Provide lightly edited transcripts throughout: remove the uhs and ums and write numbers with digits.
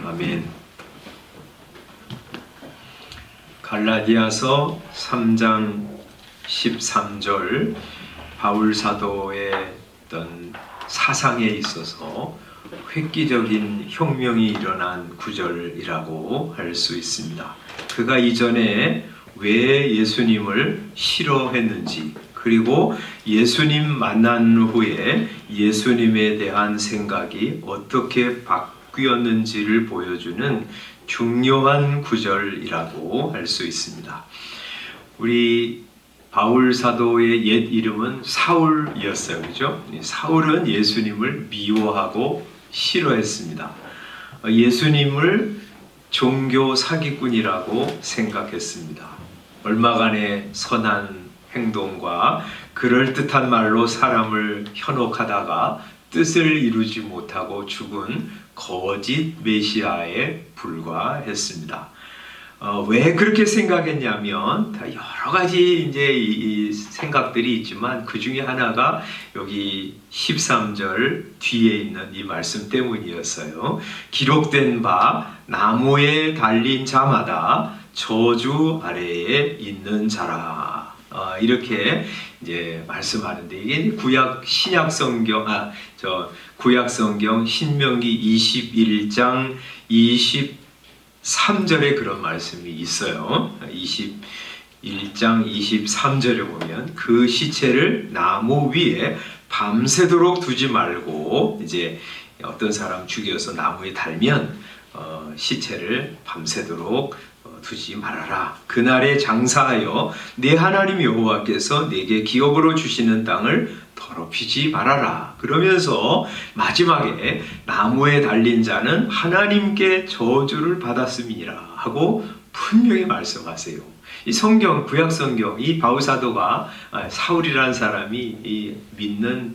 아멘. 갈라디아서 3장 13절 바울 사도의 어떤 사상에 있어서 획기적인 혁명이 일어난 구절이라고 할 수 있습니다. 그가 이전에 왜 예수님을 싫어했는지, 그리고 예수님 만난 후에 예수님에 대한 생각이 어떻게 바뀌었는지를 보여주는 중요한 구절이라고 할 수 있습니다. 우리 바울 사도의 옛 이름은 사울이었어요. 그죠? 사울은 예수님을 미워하고 싫어했습니다. 예수님을 종교 사기꾼이라고 생각했습니다. 얼마간의 선한 행동과 그럴듯한 말로 사람을 현혹하다가 뜻을 이루지 못하고 죽은 거짓 메시아에 불과했습니다. 왜 그렇게 생각했냐면 여러 가지 이제 이 생각들이 있지만 그 중에 하나가 여기 13절 뒤에 있는 이 말씀 때문이었어요. 기록된 바 나무에 달린 자마다 저주 아래에 있는 자라. 이렇게 이제 말씀하는데 이게 구약 신약 성경 구약 성경 신명기 21장 23절에 그런 말씀이 있어요. 21장 23절에 보면 그 시체를 나무 위에 밤새도록 두지 말고, 이제 어떤 사람 죽여서 나무에 달면 시체를 밤새도록 두지 말아라. 그날에 장사하여 내 하나님 여호와께서 내게 기업으로 주시는 땅을 더럽히지 말아라. 그러면서 마지막에 나무에 달린 자는 하나님께 저주를 받았음이니라 하고 분명히 말씀하세요. 이 성경, 구약 성경, 이 바울 사도가 사울이라는 사람이 이 믿는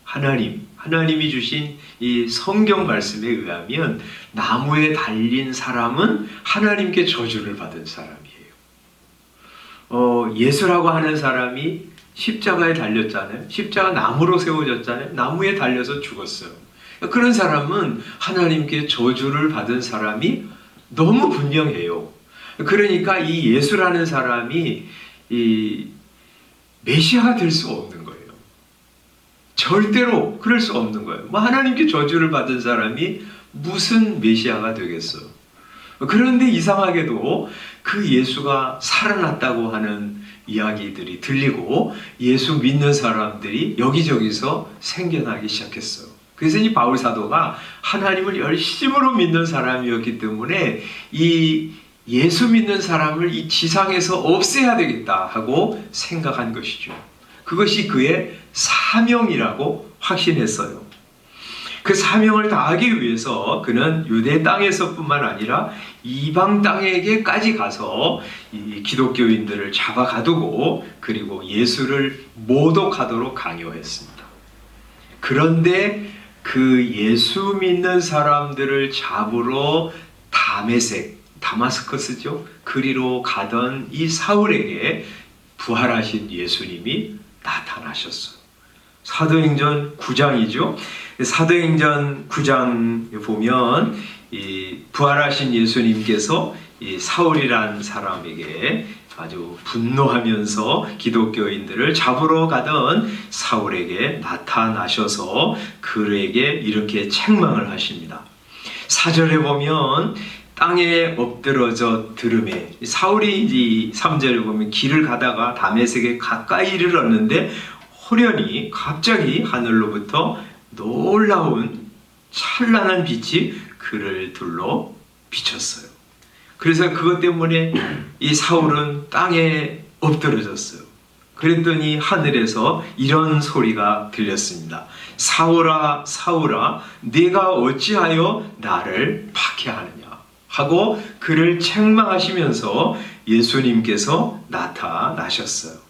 하나님이 주신 이 성경 말씀에 의하면 나무에 달린 사람은 하나님께 저주를 받은 사람이에요. 예수라고 하는 사람이 십자가에 달렸잖아요. 십자가 나무로 세워졌잖아요. 나무에 달려서 죽었어요. 그런 사람은 하나님께 저주를 받은 사람이 너무 분명해요. 그러니까 이 예수라는 사람이 이 메시아가 될 수 없는 거예요. 절대로 그럴 수 없는 거예요. 하나님께 저주를 받은 사람이 무슨 메시아가 되겠어요? 그런데 이상하게도 그 예수가 살아났다고 하는 이야기들이 들리고 예수 믿는 사람들이 여기저기서 생겨나기 시작했어요. 그래서 이 바울 사도가 하나님을 열심으로 믿는 사람이었기 때문에 이 예수 믿는 사람을 이 지상에서 없애야 되겠다 하고 생각한 것이죠. 그것이 그의 사명이라고 확신했어요. 그 사명을 다하기 위해서 그는 유대 땅에서뿐만 아니라 이방 땅에게까지 가서 이 기독교인들을 잡아가두고 그리고 예수를 모독하도록 강요했습니다. 그런데 그 예수 믿는 사람들을 잡으러 다마스커스죠. 그리로 가던 이 사울에게 부활하신 예수님이 나타나셨어요. 사도행전 9장이죠. 사도행전 9장 보면 이 부활하신 예수님께서 이 사울이란 사람에게 아주 분노하면서 기독교인들을 잡으러 가던 사울에게 나타나셔서 그에게 이렇게 책망을 하십니다. 4절에 보면 땅에 엎드러져 들으매, 사울이 3절에 보면 길을 가다가 다메섹에 가까이 이르렀는데 호련히 갑자기 하늘로부터 놀라운 찬란한 빛이 그를 둘러 비쳤어요. 그래서 그것 때문에 이 사울은 땅에 엎드러졌어요. 그랬더니 하늘에서 이런 소리가 들렸습니다. 사울아, 사울아, 네가 어찌하여 나를 박해하느냐 하고 그를 책망하시면서 예수님께서 나타나셨어요.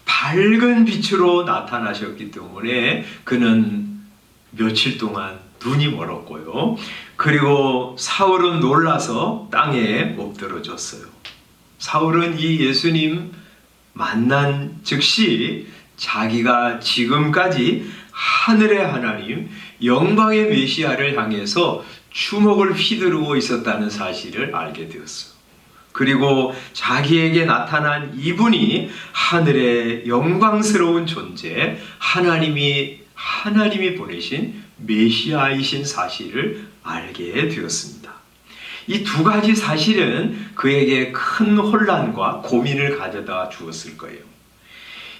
밝은 빛으로 나타나셨기 때문에 그는 며칠 동안 눈이 멀었고요. 그리고 사울은 놀라서 땅에 엎드러졌어요. 사울은 이 예수님 만난 즉시 자기가 지금까지 하늘의 하나님, 영광의 메시아를 향해서 주먹을 휘두르고 있었다는 사실을 알게 되었어요. 그리고 자기에게 나타난 이분이 하늘의 영광스러운 존재, 하나님이 보내신 메시아이신 사실을 알게 되었습니다. 이 두 가지 사실은 그에게 큰 혼란과 고민을 가져다 주었을 거예요.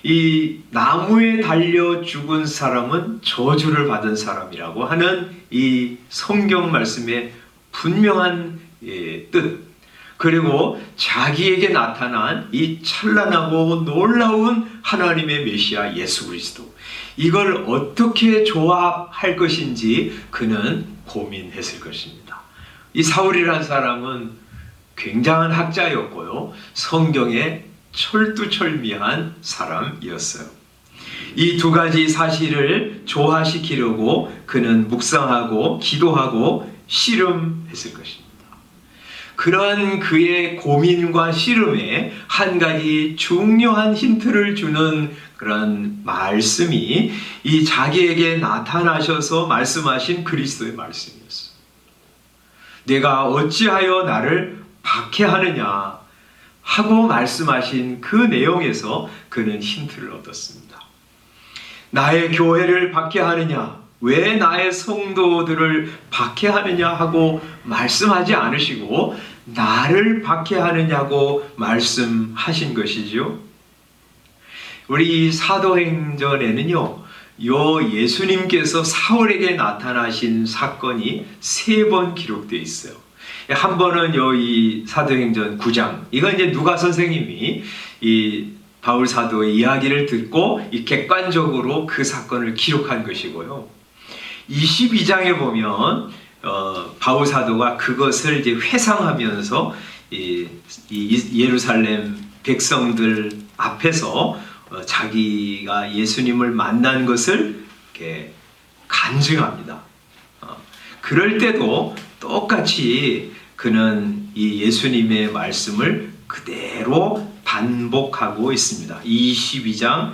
이 나무에 달려 죽은 사람은 저주를 받은 사람이라고 하는 이 성경 말씀의 분명한 뜻, 그리고 자기에게 나타난 이 찬란하고 놀라운 하나님의 메시아 예수 그리스도, 이걸 어떻게 조합할 것인지 그는 고민했을 것입니다. 이 사울이라는 사람은 굉장한 학자였고요, 성경에 철두철미한 사람이었어요. 이 두 가지 사실을 조화시키려고 그는 묵상하고 기도하고 씨름했을 것입니다. 그런 그의 고민과 씨름에 한 가지 중요한 힌트를 주는 그런 말씀이 이 자기에게 나타나셔서 말씀하신 그리스도의 말씀이었어요. 내가 어찌하여 나를 박해하느냐 하고 말씀하신 그 내용에서 그는 힌트를 얻었습니다. 나의 교회를 박해하느냐, 왜 나의 성도들을 박해하느냐 하고 말씀하지 않으시고 나를 박해하느냐고 말씀하신 것이죠. 우리 사도행전에는요, 요 예수님께서 사울에게 나타나신 사건이 3번 기록되어 있어요. 한 번은 이 사도행전 9장, 이건 이제 누가 선생님이 이 바울 사도의 이야기를 듣고 이 객관적으로 그 사건을 기록한 것이고요. 22장에 보면 바울 사도가 그것을 이제 회상하면서 이 예루살렘 백성들 앞에서 자기가 예수님을 만난 것을 이렇게 간증합니다. 그럴 때도 똑같이 그는 이 예수님의 말씀을 그대로 반복하고 있습니다. 22장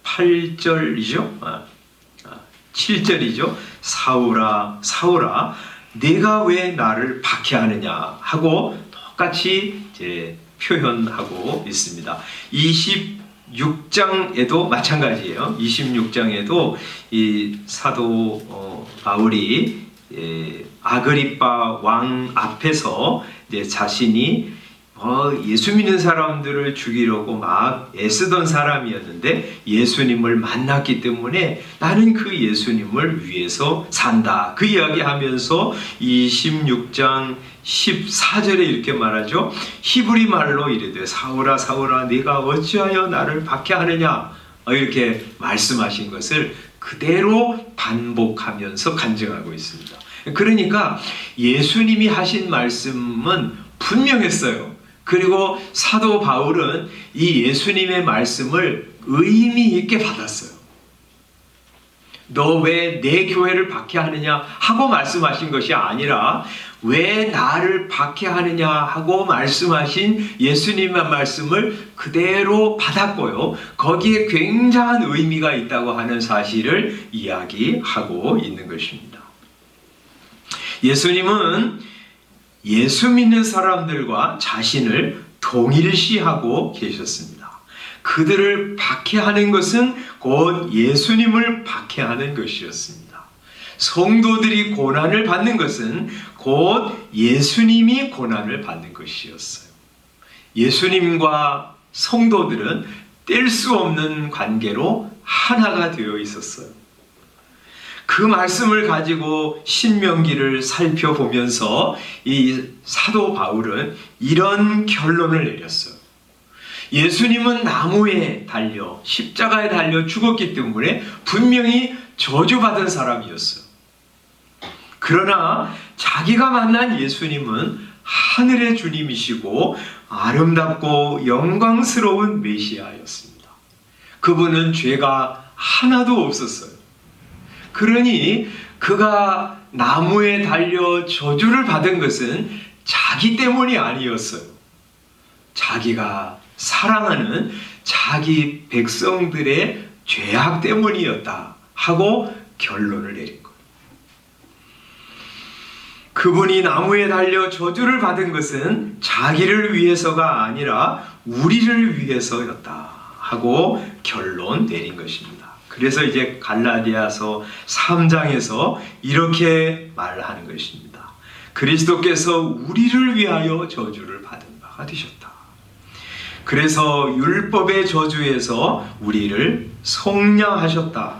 8절이죠. 7절이죠. 사울아, 사울아, 네가 왜 나를 박해하느냐 하고 똑같이 이제 표현하고 있습니다. 26장에도 마찬가지예요. 26장에도 이 사도 바울이 아그리빠 왕 앞에서 이제 자신이 예수 믿는 사람들을 죽이려고 막 애쓰던 사람이었는데 예수님을 만났기 때문에 나는 그 예수님을 위해서 산다, 그 이야기하면서 26장 14절에 이렇게 말하죠. 히브리 말로 이르되 사울아 사울아 네가 어찌하여 나를 박해하느냐, 이렇게 말씀하신 것을 그대로 반복하면서 간증하고 있습니다. 그러니까 예수님이 하신 말씀은 분명했어요. 그리고 사도 바울은 이 예수님의 말씀을 의미 있게 받았어요. 너 왜 내 교회를 박해하느냐 하고 말씀하신 것이 아니라 왜 나를 박해하느냐 하고 말씀하신 예수님의 말씀을 그대로 받았고요, 거기에 굉장한 의미가 있다고 하는 사실을 이야기하고 있는 것입니다. 예수님은 예수 믿는 사람들과 자신을 동일시하고 계셨습니다. 그들을 박해하는 것은 곧 예수님을 박해하는 것이었습니다. 성도들이 고난을 받는 것은 곧 예수님이 고난을 받는 것이었어요. 예수님과 성도들은 뗄 수 없는 관계로 하나가 되어 있었어요. 그 말씀을 가지고 신명기를 살펴보면서 이 사도 바울은 이런 결론을 내렸어요. 예수님은 나무에 달려 십자가에 달려 죽었기 때문에 분명히 저주받은 사람이었어요. 그러나 자기가 만난 예수님은 하늘의 주님이시고 아름답고 영광스러운 메시아였습니다. 그분은 죄가 하나도 없었어요. 그러니 그가 나무에 달려 저주를 받은 것은 자기 때문이 아니었어요. 자기가 사랑하는 자기 백성들의 죄악 때문이었다 하고 결론을 내린 거예요. 그분이 나무에 달려 저주를 받은 것은 자기를 위해서가 아니라 우리를 위해서였다 하고 결론 내린 것입니다. 그래서 이제 갈라디아서 3장에서 이렇게 말하는 것입니다. 그리스도께서 우리를 위하여 저주를 받은 바가 되셨다. 그래서 율법의 저주에서 우리를 속량하셨다.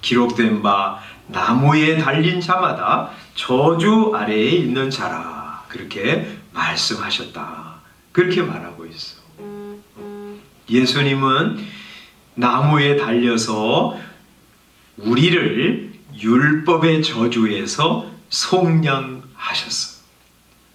기록된 바 나무에 달린 자마다 저주 아래에 있는 자라. 그렇게 말씀하셨다. 그렇게 말하고 있어. 예수님은 나무에 달려서 우리를 율법의 저주에서 속량하셨어.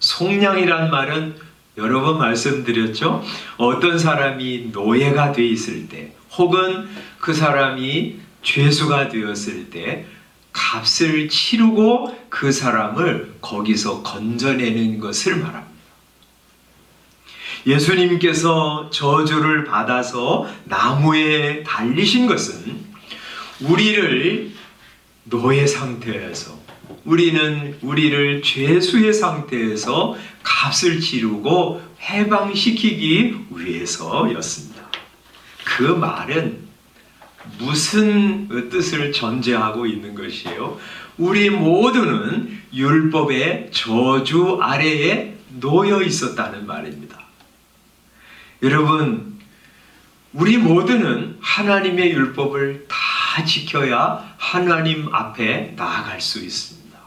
속량이란 말은 여러 번 말씀드렸죠. 어떤 사람이 노예가 돼 있을 때, 혹은 그 사람이 죄수가 되었을 때 값을 치르고 그 사람을 거기서 건져내는 것을 말합니다. 예수님께서 저주를 받아서 나무에 달리신 것은 우리를 노예 상태에서, 우리를 죄수의 상태에서 값을 치르고 해방시키기 위해서였습니다. 그 말은 무슨 뜻을 전제하고 있는 것이에요? 우리 모두는 율법의 저주 아래에 놓여 있었다는 말입니다. 여러분, 우리 모두는 하나님의 율법을 다 지켜야 하나님 앞에 나아갈 수 있습니다.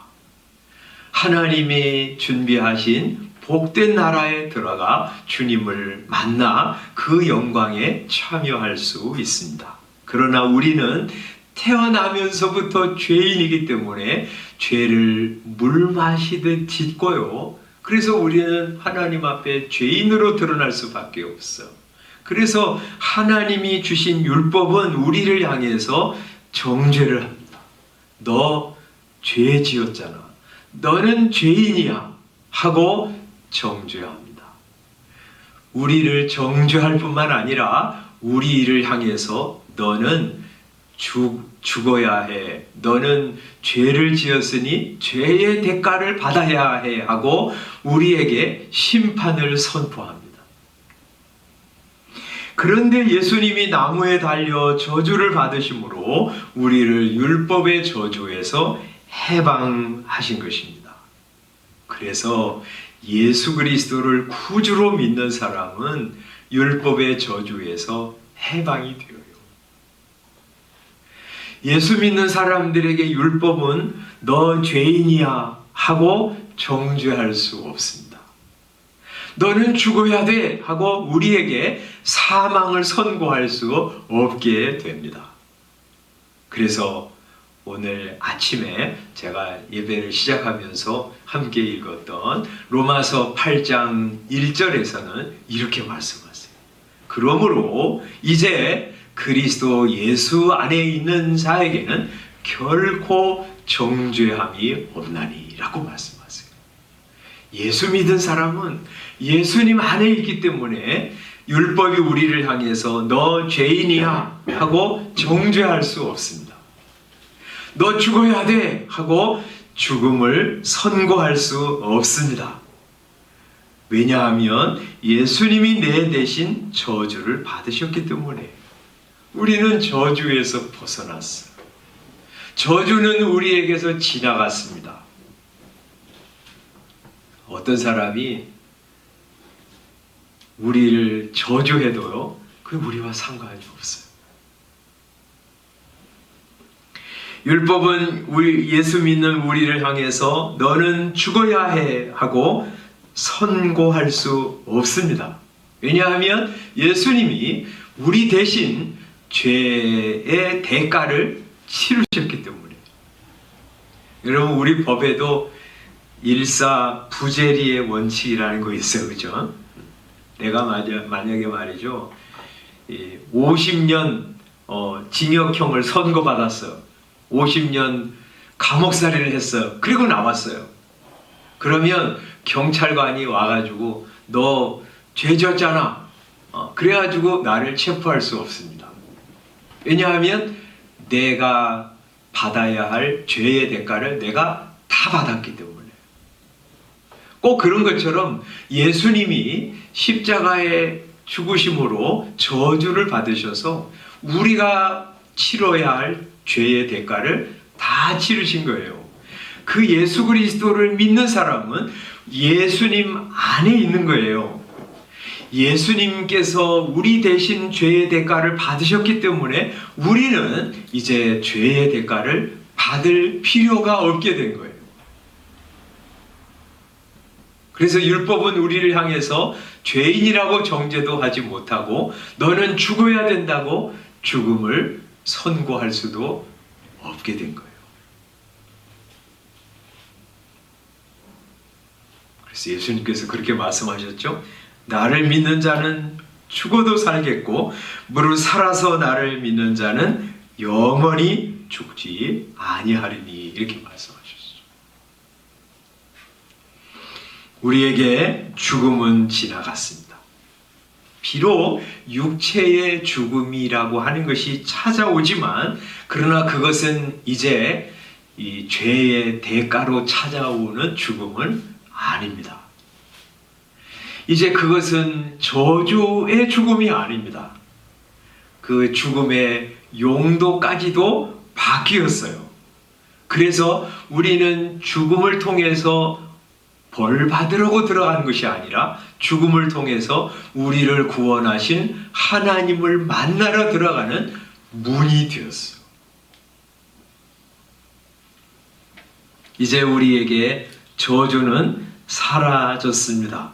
하나님이 준비하신 복된 나라에 들어가 주님을 만나 그 영광에 참여할 수 있습니다. 그러나 우리는 태어나면서부터 죄인이기 때문에 죄를 물 마시듯 짓고요. 그래서 우리는 하나님 앞에 죄인으로 드러날 수밖에 없어. 그래서 하나님이 주신 율법은 우리를 향해서 정죄를 합니다. 너 죄 지었잖아. 너는 죄인이야. 하고 정죄합니다. 우리를 정죄할 뿐만 아니라 우리를 향해서 너는 죽어야 해. 너는 죄를 지었으니 죄의 대가를 받아야 해. 하고 우리에게 심판을 선포합니다. 그런데 예수님이 나무에 달려 저주를 받으심으로 우리를 율법의 저주에서 해방하신 것입니다. 그래서 예수 그리스도를 구주로 믿는 사람은 율법의 저주에서 해방이 되어요. 예수 믿는 사람들에게 율법은 너 죄인이야 하고 정죄할 수 없습니다. 너는 죽어야 돼 하고 우리에게 사망을 선고할 수 없게 됩니다. 그래서 오늘 아침에 제가 예배를 시작하면서 함께 읽었던 로마서 8장 1절에서는 이렇게 말씀하세요. 그러므로 이제 그리스도 예수 안에 있는 자에게는 결코 정죄함이 없나니 라고 말씀하세요. 예수 믿은 사람은 예수님 안에 있기 때문에 율법이 우리를 향해서 너 죄인이야 하고 정죄할 수 없습니다. 너 죽어야 돼 하고 죽음을 선고할 수 없습니다. 왜냐하면 예수님이 내 대신 저주를 받으셨기 때문에 우리는 저주에서 벗어났어요. 저주는 우리에게서 지나갔습니다. 어떤 사람이 우리를 저주해도요, 그게 우리와 상관이 없어요. 율법은 예수 믿는 우리를 향해서 너는 죽어야 해 하고 선고할 수 없습니다. 왜냐하면 예수님이 우리 대신 죄의 대가를 치르셨기 때문에. 여러분, 우리 법에도 일사부재리의 원칙이라는 거 있어요. 그죠? 내가 만약에 말이죠, 50년 징역형을 선고받았어요. 50년 감옥살이를 했어요. 그리고 나왔어요. 그러면 경찰관이 와가지고 너 죄 지었잖아. 그래가지고 나를 체포할 수 없습니다. 왜냐하면 내가 받아야 할 죄의 대가를 내가 다 받았기 때문에. 꼭 그런 것처럼 예수님이 십자가의 죽으심으로 저주를 받으셔서 우리가 치러야 할 죄의 대가를 다 치르신 거예요. 그 예수 그리스도를 믿는 사람은 예수님 안에 있는 거예요. 예수님께서 우리 대신 죄의 대가를 받으셨기 때문에 우리는 이제 죄의 대가를 받을 필요가 없게 된 거예요. 그래서 율법은 우리를 향해서 죄인이라고 정죄도 하지 못하고 너는 죽어야 된다고 죽음을 선고할 수도 없게 된 거예요. 그래서 예수님께서 그렇게 말씀하셨죠. 나를 믿는 자는 죽어도 살겠고 무릇 살아서 나를 믿는 자는 영원히 죽지 아니하리니 이렇게 말씀하셨어요. 우리에게 죽음은 지나갔습니다. 비록 육체의 죽음이라고 하는 것이 찾아오지만 그러나 그것은 이제 이 죄의 대가로 찾아오는 죽음은 아닙니다. 이제 그것은 저주의 죽음이 아닙니다. 그 죽음의 용도까지도 바뀌었어요. 그래서 우리는 죽음을 통해서 벌 받으려고 들어간 것이 아니라 죽음을 통해서 우리를 구원하신 하나님을 만나러 들어가는 문이 되었어요. 이제 우리에게 저주는 사라졌습니다.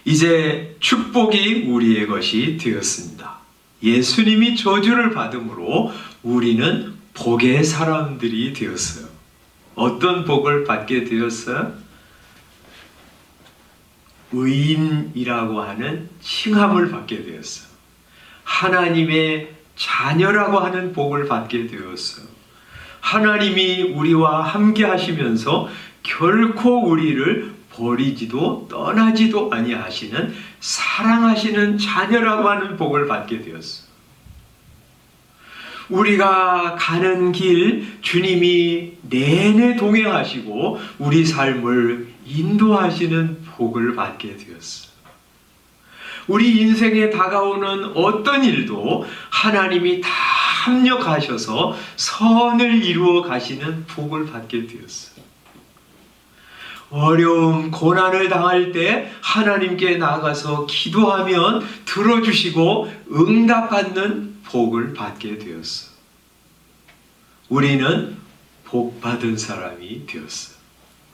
이제 축복이 우리의 것이 되었습니다. 예수님이 저주를 받음으로 우리는 복의 사람들이 되었어요. 어떤 복을 받게 되었어요? 의인이라고 하는 칭함을 받게 되었어요. 하나님의 자녀라고 하는 복을 받게 되었어요. 하나님이 우리와 함께 하시면서 결코 우리를 버리지도 떠나지도 아니하시는 사랑하시는 자녀라고 하는 복을 받게 되었어요. 우리가 가는 길 주님이 내내 동행하시고 우리 삶을 인도하시는 복을 받게 되었어요. 우리 인생에 다가오는 어떤 일도 하나님이 다 합력하셔서 선을 이루어 가시는 복을 받게 되었어요. 어려움, 고난을 당할 때 하나님께 나가서 기도하면 들어주시고 응답받는 복을 받게 되었어요. 우리는 복 받은 사람이 되었어요.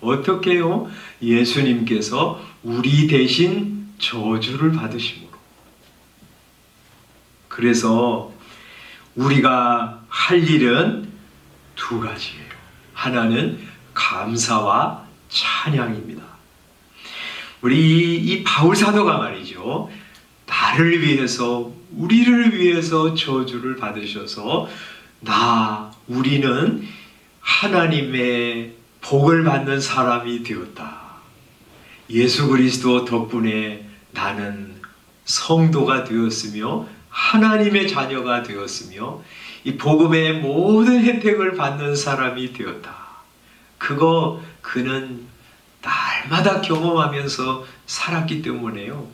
어떻게요? 예수님께서 우리 대신 저주를 받으심으로. 그래서 우리가 할 일은 두 가지예요. 하나는 감사와 찬양입니다. 우리 이 바울 사도가 말이죠. 나를 위해서, 우리를 위해서 저주를 받으셔서 우리는 하나님의 복을 받는 사람이 되었다. 예수 그리스도 덕분에 나는 성도가 되었으며 하나님의 자녀가 되었으며 이 복음의 모든 혜택을 받는 사람이 되었다. 그는 날마다 경험하면서 살았기 때문에요.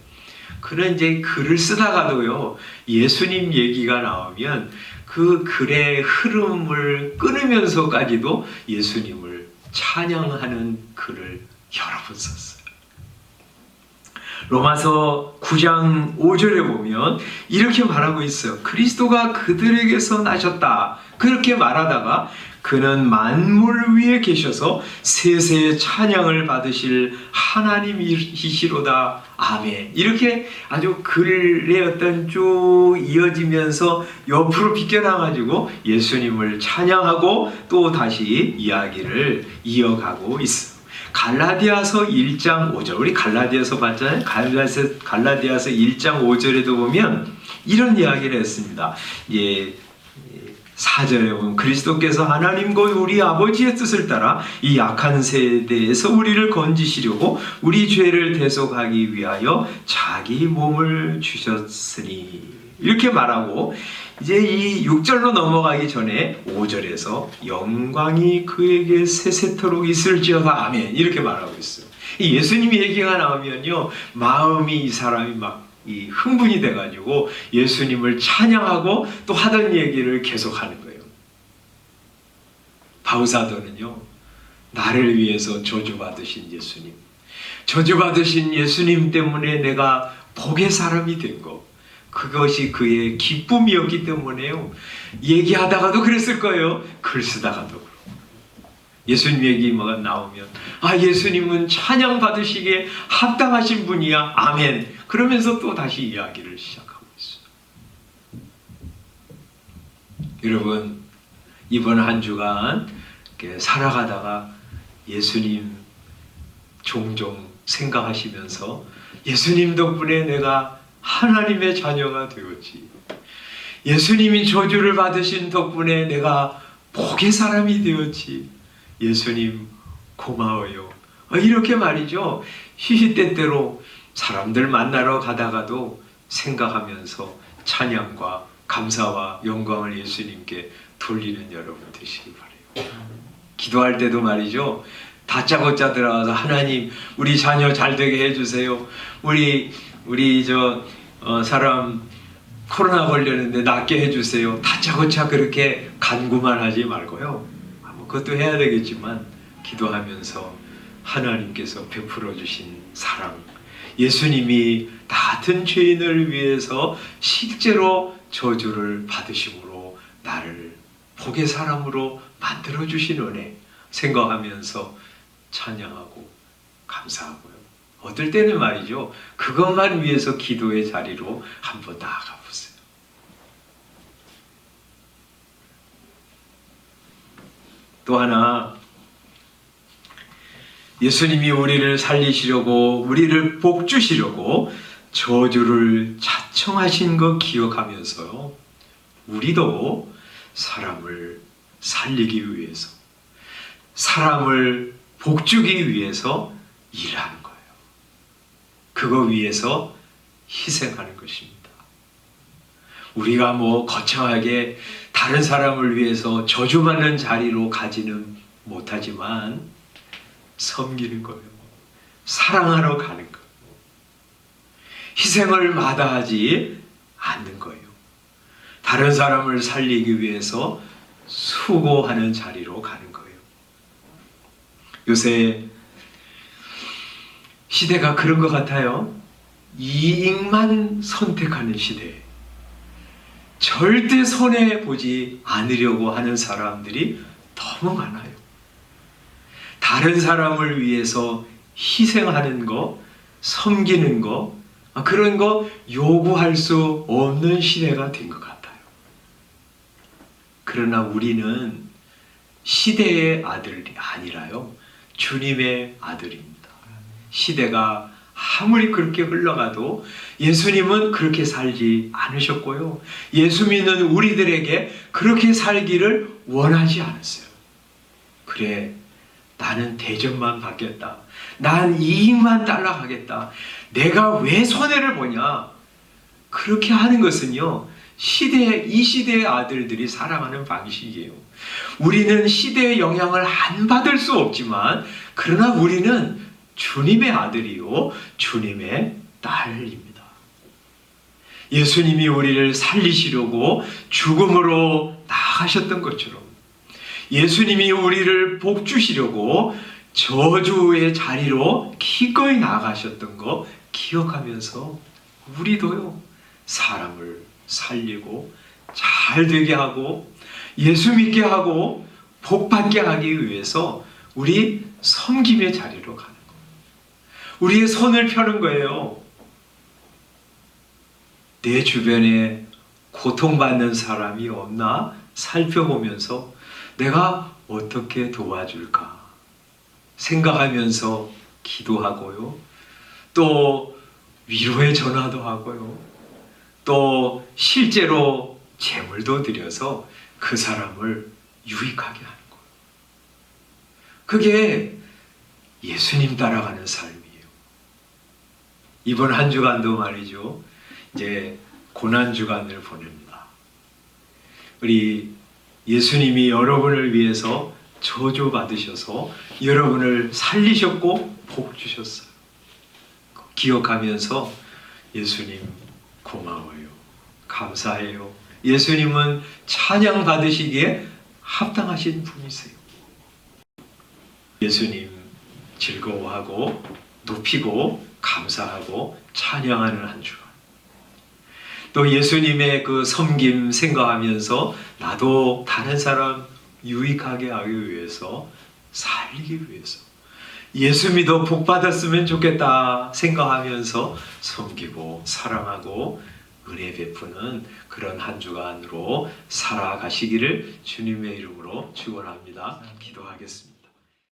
그는 이제 글을 쓰다가도요, 예수님 얘기가 나오면 그 글의 흐름을 끊으면서까지도 예수님을 찬양하는 글을 여러 번 썼어요. 로마서 9장 5절에 보면 이렇게 말하고 있어요. 그리스도가 그들에게서 나셨다. 그렇게 말하다가 그는 만물 위에 계셔서 세세의 찬양을 받으실 하나님이시로다. 아멘. 이렇게 아주 글의 어떤 쭉 이어지면서 옆으로 비껴나가지고 예수님을 찬양하고 또 다시 이야기를 이어가고 있어요. 갈라디아서 1장 5절, 우리 갈라디아서 봤잖아요. 갈라디아서 1장 5절에도 보면 이런 이야기를 했습니다. 4절에 보면 그리스도께서 하나님 곧 우리 아버지의 뜻을 따라 이 약한 세대에서 우리를 건지시려고 우리 죄를 대속하기 위하여 자기 몸을 주셨으니, 이렇게 말하고 이제 이 6절로 넘어가기 전에 5절에서 영광이 그에게 세세토록 있을지어다. 아멘. 이렇게 말하고 있어요. 이 예수님 얘기가 나오면요, 마음이 이 사람이 막 이 흥분이 돼가지고 예수님을 찬양하고 또 하던 얘기를 계속하는 거예요. 바우사도는요, 나를 위해서 저주받으신 예수님, 저주받으신 예수님 때문에 내가 복의 사람이 된 거, 그것이 그의 기쁨이었기 때문에요, 얘기하다가도 그랬을 거예요. 글 쓰다가도 그렇고. 예수님 얘기가 나오면 예수님은 찬양 받으시기에 합당하신 분이야, 아멘, 그러면서 또 다시 이야기를 시작하고 있어요. 여러분, 이번 한 주간 이렇게 살아가다가 예수님 종종 생각하시면서 예수님 덕분에 내가 하나님의 자녀가 되었지, 예수님이 저주를 받으신 덕분에 내가 복의 사람이 되었지, 예수님 고마워요, 이렇게 말이죠. 시시때때로 사람들 만나러 가다가도 생각하면서 찬양과 감사와 영광을 예수님께 돌리는 여러분 되시기 바라요. 기도할 때도 말이죠, 다짜고짜 들어가서 하나님 우리 자녀 잘 되게 해주세요, 우리 사람 코로나 걸렸는데 낫게 해주세요, 다짜고짜 그렇게 간구만 하지 말고요, 그것도 해야 되겠지만 기도하면서 하나님께서 베풀어 주신 사랑, 예수님이 나 같은 죄인을 위해서 실제로 저주를 받으심으로 나를 복의 사람으로 만들어 주신 은혜 생각하면서 찬양하고 감사하고요. 어떨 때는 말이죠, 그것만 위해서 기도의 자리로 한번 나아가 보세요. 또 하나, 예수님이 우리를 살리시려고, 우리를 복주시려고 저주를 자청하신 것 기억하면서요, 우리도 사람을 살리기 위해서, 사람을 복주기 위해서 일하는 거예요. 그거 위해서 희생하는 것입니다. 우리가 거창하게 다른 사람을 위해서 저주받는 자리로 가지는 못하지만 섬기는 거예요. 사랑하러 가는 거예요. 희생을 마다하지 않는 거예요. 다른 사람을 살리기 위해서 수고하는 자리로 가는 거예요. 요새 시대가 그런 것 같아요. 이익만 선택하는 시대. 절대 손해보지 않으려고 하는 사람들이 너무 많아요. 다른 사람을 위해서 희생하는 거, 섬기는 거, 그런 거 요구할 수 없는 시대가 된 것 같아요. 그러나 우리는 시대의 아들이 아니라요, 주님의 아들입니다. 시대가 아무리 그렇게 흘러가도 예수님은 그렇게 살지 않으셨고요, 예수 믿는 우리들에게 그렇게 살기를 원하지 않았어요. 그래, 나는 대접만 받겠다, 난 이익만 따라가겠다, 내가 왜 손해를 보냐, 그렇게 하는 것은요, 이 시대의 아들들이 살아가는 방식이에요. 우리는 시대의 영향을 안 받을 수 없지만, 그러나 우리는 주님의 아들이요, 주님의 딸입니다. 예수님이 우리를 살리시려고 죽음으로 나아가셨던 것처럼, 예수님이 우리를 복주시려고 저주의 자리로 기꺼이 나아가셨던 거 기억하면서 우리도요, 사람을 살리고 잘 되게 하고 예수 믿게 하고 복 받게 하기 위해서 우리 섬김의 자리로 가는 거예요. 우리의 손을 펴는 거예요. 내 주변에 고통받는 사람이 없나 살펴보면서 내가 어떻게 도와줄까 생각하면서 기도하고요, 또 위로의 전화도 하고요, 또 실제로 재물도 드려서 그 사람을 유익하게 하는 거예요. 그게 예수님 따라가는 삶이에요. 이번 한 주간도 말이죠, 이제 고난 주간을 보냅니다. 우리 예수님이 여러분을 위해서 저주 받으셔서 여러분을 살리셨고 복 주셨어요. 기억하면서 예수님 고마워요. 감사해요. 예수님은 찬양 받으시기에 합당하신 분이세요. 예수님 즐거워하고 높이고 감사하고 찬양하는 한 주간. 또 예수님의 그 섬김 생각하면서 나도 다른 사람 유익하게 하기 위해서 살리기 위해서 예수 믿어 복 받았으면 좋겠다 생각하면서 섬기고 사랑하고 은혜 베푸는 그런 한 주간으로 살아가시기를 주님의 이름으로 축원합니다. 기도하겠습니다.